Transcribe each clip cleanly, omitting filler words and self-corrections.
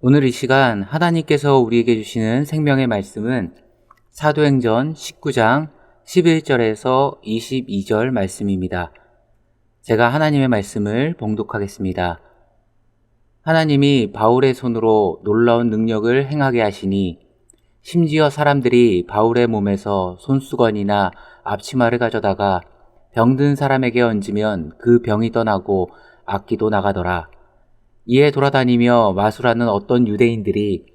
오늘 이 시간 하나님께서 우리에게 주시는 생명의 말씀은 사도행전 19장 11절에서 22절 말씀입니다. 제가 하나님의 말씀을 봉독하겠습니다. 하나님이 바울의 손으로 놀라운 능력을 행하게 하시니 심지어 사람들이 바울의 몸에서 손수건이나 앞치마를 가져다가 병든 사람에게 얹으면 그 병이 떠나고 악기도 나가더라. 이에 돌아다니며 마술하는 어떤 유대인들이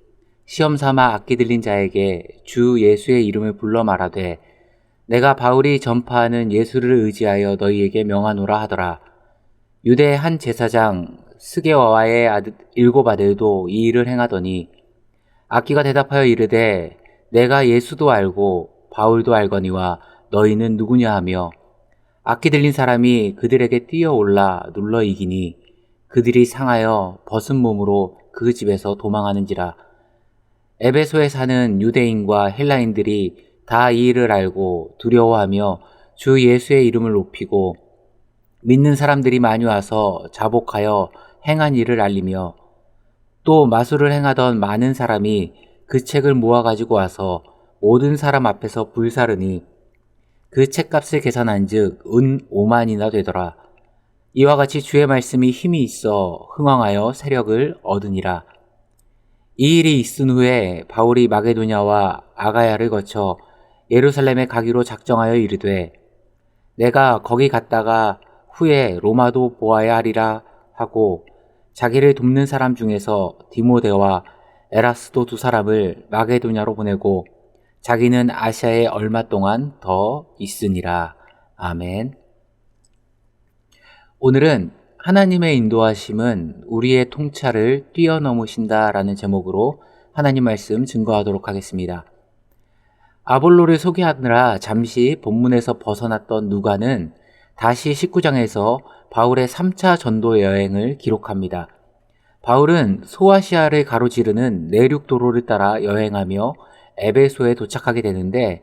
시험삼아 악기 들린 자에게 주 예수의 이름을 불러 말하되 내가 바울이 전파하는 예수를 의지하여 너희에게 명하노라 하더라. 유대 한 제사장 스게와의 일곱 아들도 이 일을 행하더니 악기가 대답하여 이르되 내가 예수도 알고 바울도 알거니와 너희는 누구냐 하며 악기 들린 사람이 그들에게 뛰어올라 눌러 이기니 그들이 상하여 벗은 몸으로 그 집에서 도망하는지라. 에베소에 사는 유대인과 헬라인들이 다 이 일을 알고 두려워하며 주 예수의 이름을 높이고 믿는 사람들이 많이 와서 자복하여 행한 일을 알리며 또 마술을 행하던 많은 사람이 그 책을 모아가지고 와서 모든 사람 앞에서 불사르니 그 책값을 계산한 즉 은 5만이나 되더라. 이와 같이 주의 말씀이 힘이 있어 흥왕하여 세력을 얻으니라. 이 일이 있은 후에 바울이 마게도냐와 아가야를 거쳐 예루살렘에 가기로 작정하여 이르되 내가 거기 갔다가 후에 로마도 보아야 하리라 하고 자기를 돕는 사람 중에서 디모데와 에라스도 두 사람을 마게도냐로 보내고 자기는 아시아에 얼마 동안 더 있으니라. 아멘. 오늘은 하나님의 인도하심은 우리의 통찰을 뛰어넘으신다 라는 제목으로 하나님 말씀 증거하도록 하겠습니다. 아볼로를 소개하느라 잠시 본문에서 벗어났던 누가는 다시 19장에서 바울의 3차 전도 여행을 기록합니다. 바울은 소아시아를 가로지르는 내륙 도로를 따라 여행하며 에베소에 도착하게 되는데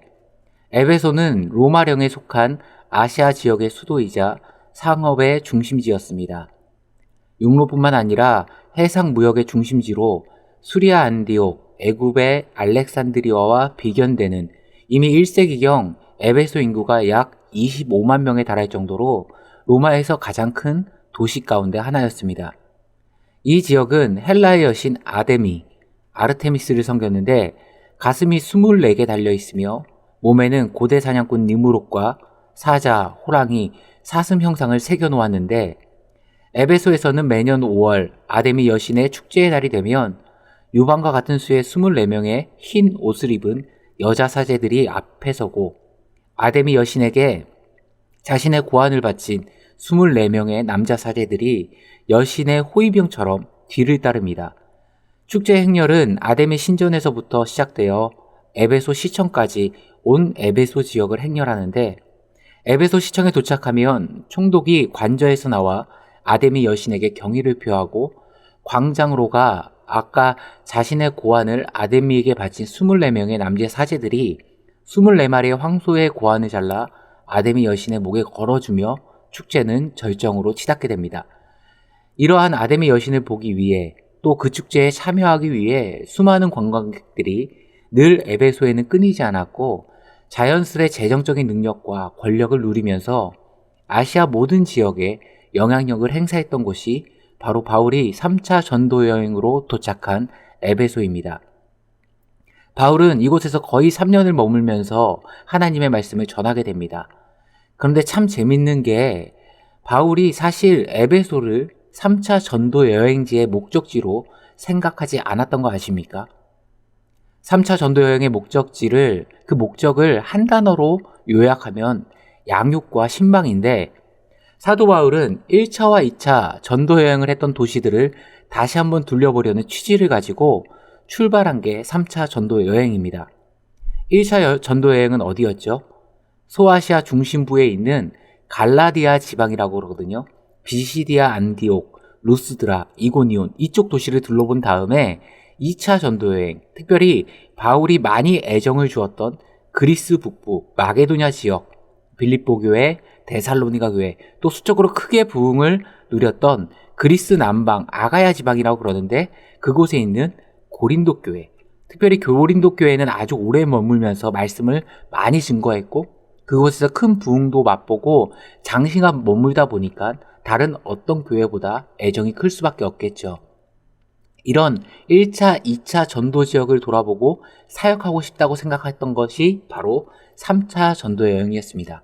에베소는 로마령에 속한 아시아 지역의 수도이자 상업의 중심지였습니다. 육로뿐만 아니라 해상 무역의 중심지로 수리아 안디옥, 애굽의 알렉산드리아와 비견되는 이미 1세기경 에베소 인구가 약 25만 명에 달할 정도로 로마에서 가장 큰 도시 가운데 하나였습니다. 이 지역은 헬라의 여신 아르테미스를 섬겼는데 가슴이 24개 달려있으며 몸에는 고대 사냥꾼 니무롯과 사자, 호랑이, 사슴 형상을 새겨놓았는데 에베소에서는 매년 5월 아데미 여신의 축제의 날이 되면 유방과 같은 수의 24명의 흰 옷을 입은 여자 사제들이 앞에 서고 아데미 여신에게 자신의 고환을 바친 24명의 남자 사제들이 여신의 호위병처럼 뒤를 따릅니다. 축제 행렬은 아데미 신전에서부터 시작되어 에베소 시청까지 온 에베소 지역을 행렬하는데 에베소 시청에 도착하면 총독이 관저에서 나와 아데미 여신에게 경의를 표하고 광장으로 가 아까 자신의 고환을 아데미에게 바친 24명의 남자 사제들이 24마리의 황소의 고환을 잘라 아데미 여신의 목에 걸어주며 축제는 절정으로 치닫게 됩니다. 이러한 아데미 여신을 보기 위해 또 그 축제에 참여하기 위해 수많은 관광객들이 늘 에베소에는 끊이지 않았고 자연스레 재정적인 능력과 권력을 누리면서 아시아 모든 지역에 영향력을 행사했던 곳이 바로 바울이 3차 전도 여행으로 도착한 에베소입니다. 바울은 이곳에서 거의 3년을 머물면서 하나님의 말씀을 전하게 됩니다. 그런데 참 재밌는 게 바울이 사실 에베소를 3차 전도 여행지의 목적지로 생각하지 않았던 거 아십니까? 3차 전도 여행의 그 목적을 한 단어로 요약하면 양육과 신방인데 사도 바울은 1차와 2차 전도 여행을 했던 도시들을 다시 한번 둘러보려는 취지를 가지고 출발한 게 3차 전도 여행입니다. 1차 전도 여행은 어디였죠? 소아시아 중심부에 있는 갈라디아 지방이라고 그러거든요. 비시디아 안디옥, 루스드라, 이고니온 이쪽 도시를 둘러본 다음에 2차 전도여행, 특별히 바울이 많이 애정을 주었던 그리스 북부 마게도냐 지역, 빌립보 교회, 데살로니가 교회, 또 수적으로 크게 부흥을 누렸던 그리스 남방 아가야 지방이라고 그러는데 그곳에 있는 고린도 교회, 특별히 고린도 교회는 아주 오래 머물면서 말씀을 많이 증거했고 그곳에서 큰 부흥도 맛보고 장시간 머물다 보니까 다른 어떤 교회보다 애정이 클 수밖에 없겠죠. 이런 1차, 2차 전도 지역을 돌아보고 사역하고 싶다고 생각했던 것이 바로 3차 전도 여행이었습니다.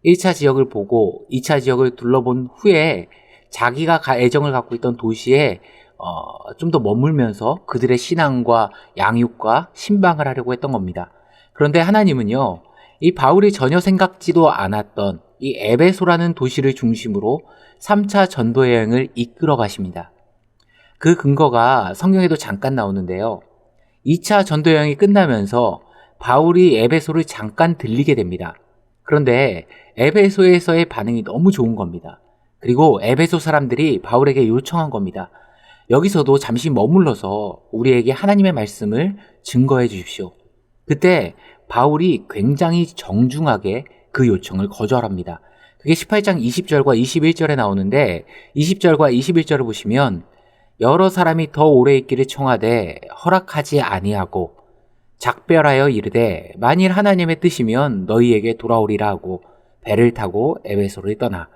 1차 지역을 보고 2차 지역을 둘러본 후에 자기가 애정을 갖고 있던 도시에 좀 더 머물면서 그들의 신앙과 양육과 신방을 하려고 했던 겁니다. 그런데 하나님은요, 이 바울이 전혀 생각지도 않았던 이 에베소라는 도시를 중심으로 3차 전도 여행을 이끌어 가십니다. 그 근거가 성경에도 잠깐 나오는데요. 2차 전도 여행이 끝나면서 바울이 에베소를 잠깐 들리게 됩니다. 그런데 에베소에서의 반응이 너무 좋은 겁니다. 그리고 에베소 사람들이 바울에게 요청한 겁니다. 여기서도 잠시 머물러서 우리에게 하나님의 말씀을 증거해 주십시오. 그때 바울이 굉장히 정중하게 그 요청을 거절합니다. 그게 18장 20절과 21절에 나오는데 20절과 21절을 보시면 여러 사람이 더 오래 있기를 청하되 허락하지 아니하고 작별하여 이르되 만일 하나님의 뜻이면 너희에게 돌아오리라 하고 배를 타고 에베소를 떠나.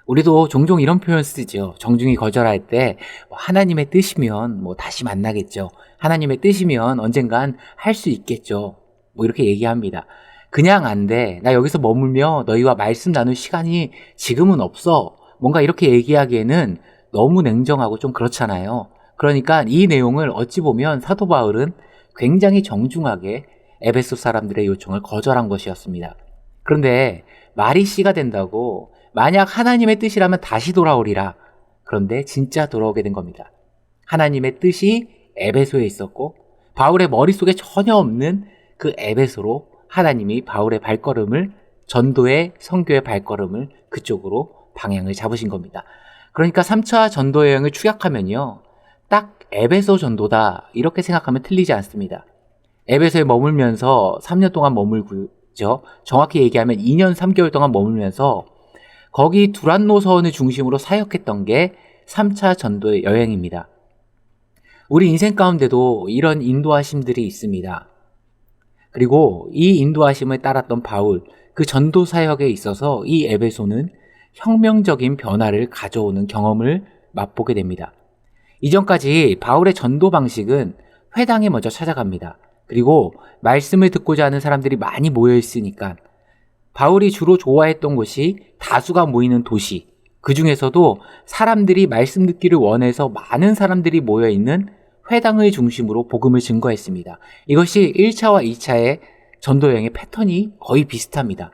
우리도 종종 이런 표현 쓰죠. 정중히 거절할 때 하나님의 뜻이면 다시 만나겠죠. 하나님의 뜻이면 언젠간 할 수 있겠죠. 이렇게 얘기합니다. 그냥 안 돼. 나 여기서 머물며 너희와 말씀 나눌 시간이 지금은 없어. 뭔가 이렇게 얘기하기에는 너무 냉정하고 좀 그렇잖아요. 그러니까 이 내용을 어찌 보면 사도 바울은 굉장히 정중하게 에베소 사람들의 요청을 거절한 것이었습니다. 그런데 말이 씨가 된다고 만약 하나님의 뜻이라면 다시 돌아오리라. 그런데 진짜 돌아오게 된 겁니다. 하나님의 뜻이 에베소에 있었고 바울의 머릿속에 전혀 없는 그 에베소로 하나님이 바울의 발걸음을 전도의 선교의 발걸음을 그쪽으로 방향을 잡으신 겁니다. 그러니까 3차 전도 여행을 추격하면요. 딱 에베소 전도다 이렇게 생각하면 틀리지 않습니다. 에베소에 머물면서 3년 동안 머물고죠. 정확히 얘기하면 2년 3개월 동안 머물면서 거기 두란노 서원을 중심으로 사역했던 게 3차 전도 여행입니다. 우리 인생 가운데도 이런 인도하심들이 있습니다. 그리고 이 인도하심을 따랐던 바울, 그 전도 사역에 있어서 이 에베소는 혁명적인 변화를 가져오는 경험을 맛보게 됩니다. 이전까지 바울의 전도 방식은 회당에 먼저 찾아갑니다. 그리고 말씀을 듣고자 하는 사람들이 많이 모여 있으니까 바울이 주로 좋아했던 곳이 다수가 모이는 도시, 그 중에서도 사람들이 말씀 듣기를 원해서 많은 사람들이 모여 있는 회당을 중심으로 복음을 증거했습니다. 이것이 1차와 2차의 전도 여행의 패턴이 거의 비슷합니다.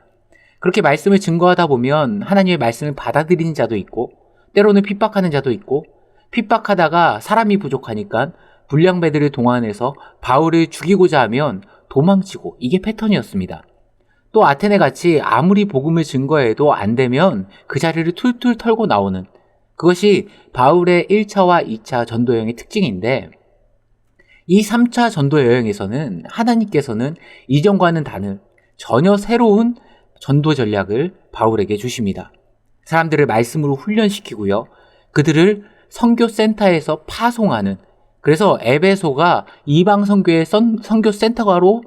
그렇게 말씀을 증거하다 보면 하나님의 말씀을 받아들이는 자도 있고 때로는 핍박하는 자도 있고 핍박하다가 사람이 부족하니까 불량배들을 동원해서 바울을 죽이고자 하면 도망치고 이게 패턴이었습니다. 또 아테네 같이 아무리 복음을 증거해도 안 되면 그 자리를 툴툴 털고 나오는 그것이 바울의 1차와 2차 전도 여행의 특징인데 이 3차 전도 여행에서는 하나님께서는 이전과는 다른 전혀 새로운 전도 전략을 바울에게 주십니다. 사람들을 말씀으로 훈련시키고요. 그들을 선교센터에서 파송하는 그래서 에베소가 이방 선교의 선교센터가로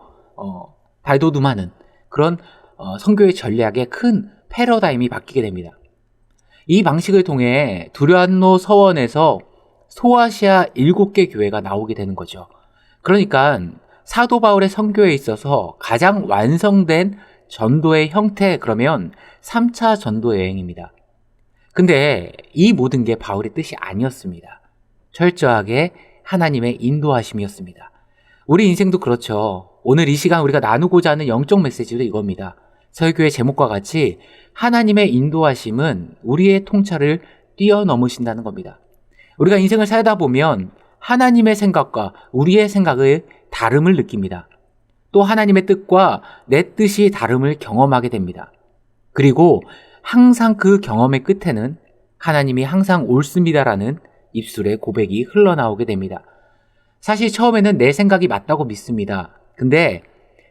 발돋움하는 그런 선교의 전략에 큰 패러다임이 바뀌게 됩니다. 이 방식을 통해 두란노 서원에서 소아시아 7개 교회가 나오게 되는 거죠. 그러니까 사도 바울의 선교에 있어서 가장 완성된 전도의 형태 그러면 3차 전도 여행입니다. 근데 이 모든 게 바울의 뜻이 아니었습니다. 철저하게 하나님의 인도하심이었습니다. 우리 인생도 그렇죠. 오늘 이 시간 우리가 나누고자 하는 영적 메시지도 이겁니다. 설교의 제목과 같이 하나님의 인도하심은 우리의 통찰을 뛰어넘으신다는 겁니다. 우리가 인생을 살다 보면 하나님의 생각과 우리의 생각의 다름을 느낍니다. 또 하나님의 뜻과 내 뜻이 다름을 경험하게 됩니다. 그리고 항상 그 경험의 끝에는 하나님이 항상 옳습니다라는 입술의 고백이 흘러나오게 됩니다. 사실 처음에는 내 생각이 맞다고 믿습니다. 근데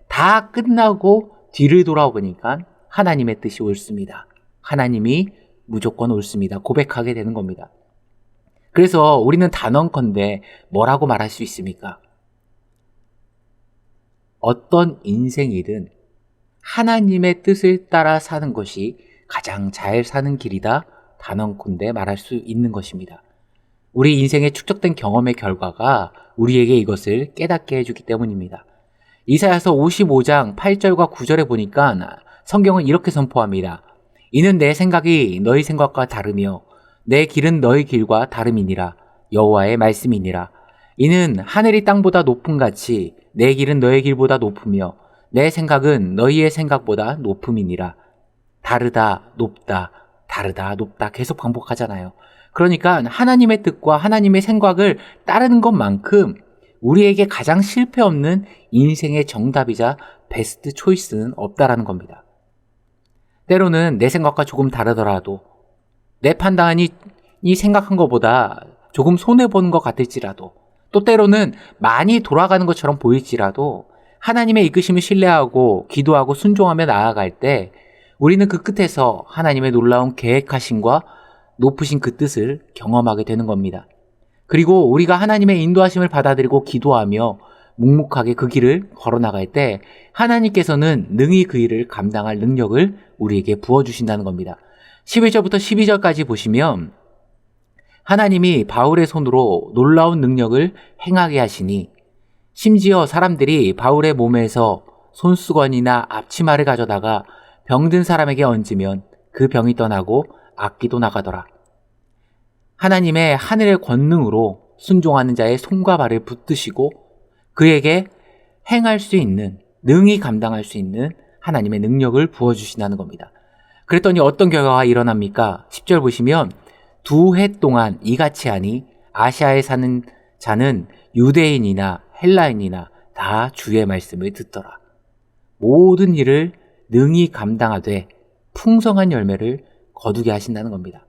다 끝나고 뒤를 돌아보니까 하나님의 뜻이 옳습니다. 하나님이 무조건 옳습니다. 고백하게 되는 겁니다. 그래서 우리는 단언컨대 뭐라고 말할 수 있습니까? 어떤 인생이든 하나님의 뜻을 따라 사는 것이 가장 잘 사는 길이다. 단언컨대 말할 수 있는 것입니다. 우리 인생에 축적된 경험의 결과가 우리에게 이것을 깨닫게 해주기 때문입니다. 이사야서 55장 8절과 9절에 보니까 성경은 이렇게 선포합니다. 이는 내 생각이 너희 생각과 다르며 내 길은 너희 길과 다름이니라. 여호와의 말씀이니라. 이는 하늘이 땅보다 높음 같이 내 길은 너희 길보다 높으며 내 생각은 너희의 생각보다 높음이니라. 다르다, 높다, 다르다, 높다 계속 반복하잖아요. 그러니까 하나님의 뜻과 하나님의 생각을 따르는 것만큼 우리에게 가장 실패 없는 인생의 정답이자 베스트 초이스는 없다라는 겁니다. 때로는 내 생각과 조금 다르더라도 내 판단이 생각한 것보다 조금 손해보는 것 같을지라도 또 때로는 많이 돌아가는 것처럼 보일지라도 하나님의 이끄심을 신뢰하고 기도하고 순종하며 나아갈 때 우리는 그 끝에서 하나님의 놀라운 계획하심과 높으신 그 뜻을 경험하게 되는 겁니다. 그리고 우리가 하나님의 인도하심을 받아들이고 기도하며 묵묵하게 그 길을 걸어나갈 때 하나님께서는 능히 그 일을 감당할 능력을 우리에게 부어주신다는 겁니다. 11절부터 12절까지 보시면 하나님이 바울의 손으로 놀라운 능력을 행하게 하시니 심지어 사람들이 바울의 몸에서 손수건이나 앞치마를 가져다가 병든 사람에게 얹으면 그 병이 떠나고 악기도 나가더라. 하나님의 하늘의 권능으로 순종하는 자의 손과 발을 붙드시고 그에게 행할 수 있는, 능히 감당할 수 있는 하나님의 능력을 부어주신다는 겁니다. 그랬더니 어떤 결과가 일어납니까? 10절 보시면 2해 동안 이같이 하니 아시아에 사는 자는 유대인이나 헬라인이나 다 주의 말씀을 듣더라. 모든 일을 능히 감당하되 풍성한 열매를 거두게 하신다는 겁니다.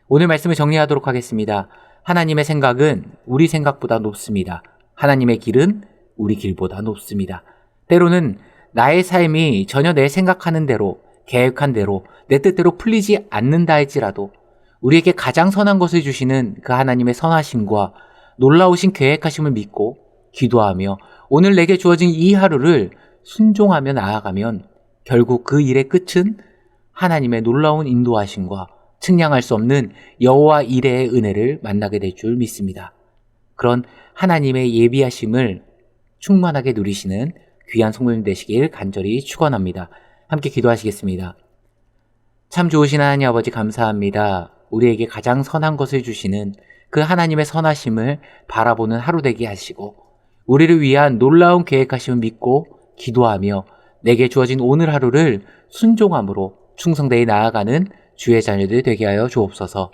오늘 말씀을 정리하도록 하겠습니다. 하나님의 생각은 우리 생각보다 높습니다. 하나님의 길은 우리 길보다 높습니다. 때로는 나의 삶이 전혀 내 생각하는 대로, 계획한 대로, 내 뜻대로 풀리지 않는다 할지라도 우리에게 가장 선한 것을 주시는 그 하나님의 선하심과 놀라우신 계획하심을 믿고 기도하며 오늘 내게 주어진 이 하루를 순종하며 나아가면 결국 그 일의 끝은 하나님의 놀라운 인도하심과 측량할 수 없는 여호와 이레의 은혜를 만나게 될 줄 믿습니다. 그런 하나님의 예비하심을 충만하게 누리시는 귀한 성도님 되시길 간절히 축원합니다. 함께 기도하시겠습니다. 참 좋으신 하나님 아버지 감사합니다. 우리에게 가장 선한 것을 주시는 그 하나님의 선하심을 바라보는 하루 되게 하시고 우리를 위한 놀라운 계획하심을 믿고 기도하며 내게 주어진 오늘 하루를 순종함으로 충성되이 나아가는 주의 자녀들 되게 하여 주옵소서.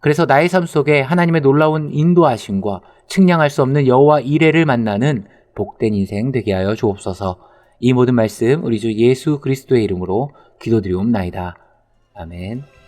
그래서 나의 삶 속에 하나님의 놀라운 인도하심과 측량할 수 없는 여호와 이레를 만나는 복된 인생 되게 하여 주옵소서. 이 모든 말씀 우리 주 예수 그리스도의 이름으로 기도드리옵나이다. 아멘.